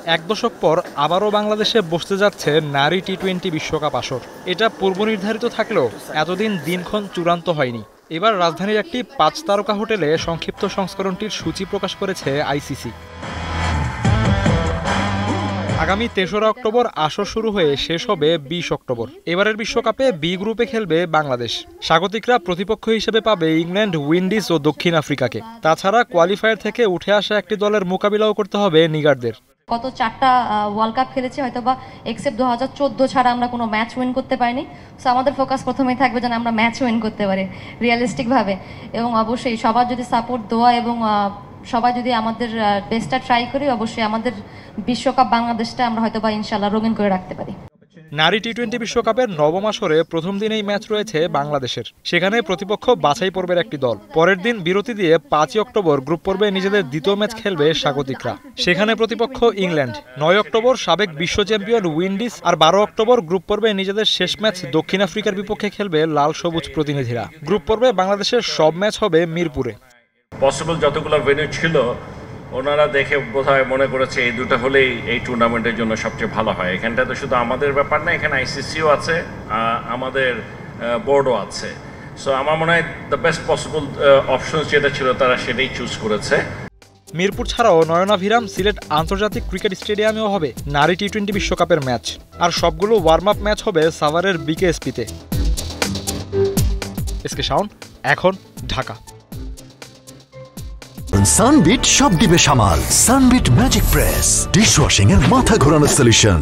এক দশক পর আবারও বাংলাদেশে বসতে যাচ্ছে নারী টি-20 বিশ্বকাপ আসর। এটা পূর্ব নির্ধারিত থাকলেও এতদিন দিনক্ষণ চূড়ান্ত হয়নি। এবার রাজধানীর একটি 5 তারকা হোটেলে সংক্ষিপ্ত সংস্করণটির সূচি প্রকাশ করেছে আইসিসি। আগামী ৩রা অক্টোবর আসর শুরু হয়ে শেষ হবে ২০ অক্টোবর। এবারের বিশ্বকাপে বি গ্রুপে খেলবে বাংলাদেশ। স্বাগতিকরা প্রতিপক্ষ হিসেবে পাবে ইংল্যান্ড, উইন্ডিজ ও দক্ষিণ আফ্রিকাকে। তাছাড়া কোয়ালিফায়ার থেকে উঠে আসা একটি দলের মোকাবিলাও করতে হবে নিগারদের। গত 4টা ওয়ার্ল্ড কাপ খেলেছি, হয়তো বা এক্সেপ্ট 2014 ছাড়া আমরা কোনো ম্যাচ উইন করতে পারিনি। সো আমাদের ফোকাস প্রথমেই থাকবে যেন আমরা ম্যাচ উইন করতে পারি রিয়েলিস্টিকভাবে, এবং অবশ্যই সবার যদি সাপোর্ট দেওয়া এবং সবাই যদি আমাদের বেস্টটা ট্রাই করি, অবশ্যই আমাদের বিশ্বকাপ বাংলাদেশটা আমরা হয়তো বা ইনশাল্লাহ রঙিন করে রাখতে পারি। নারী টি-20 বিশ্বকাপের নবম আসরে প্রথম দিনেই ম্যাচ রয়েছে বাংলাদেশের। সেখানে প্রতিপক্ষ বাছাই পর্বের একটি দল। পরের দিন বিরতি দিয়ে 5 অক্টোবর গ্রুপ পর্বে নিজেদের দ্বিতীয় ম্যাচ খেলবে স্বাগতিকরা। সেখানে প্রতিপক্ষ ইংল্যান্ড। 9 অক্টোবর সাবেক বিশ্ব চ্যাম্পিয়ন উইন্ডিজ, আর 12 অক্টোবর গ্রুপ পর্বে নিজেদের শেষ ম্যাচ দক্ষিণ আফ্রিকার বিপক্ষে খেলবে লাল সবুজ প্রতিনিধিরা। গ্রুপ পর্বে বাংলাদেশের সব ম্যাচ হবে মিরপুরে। পসিবল যতগুলো ভেন্যু ছিল ওনারা দেখে বোধহয় মনে করেছে এই দুটো হলেই এই টুর্নামেন্টের জন্য সবচেয়ে ভালো হয়। এখানটা তো শুধু আমাদের ব্যাপার না, এখানে আইসিসিও আছে, আমাদের বোর্ডও আছে। সো আমার মনে হয় দ্য বেস্ট পসিবল অপশন যেটা ছিল তারা সেটাই চুজ করেছে। মিরপুর ছাড়াও নয়নাভিরাম, সিলেট আন্তর্জাতিক ক্রিকেট স্টেডিয়ামেও হবে নারী টি-20 বিশ্বকাপের ম্যাচ। আর সবগুলো ওয়ার্ম আপ ম্যাচ হবে সাভারের বিকেএসপিতে। এসকে শাওন, এখন, ঢাকা। সানবিট সব দিবে সামাল। সানবিট ম্যাজিক প্রেস ডিশওয়াশিং এর মাথা ঘোরানো সলিউশন।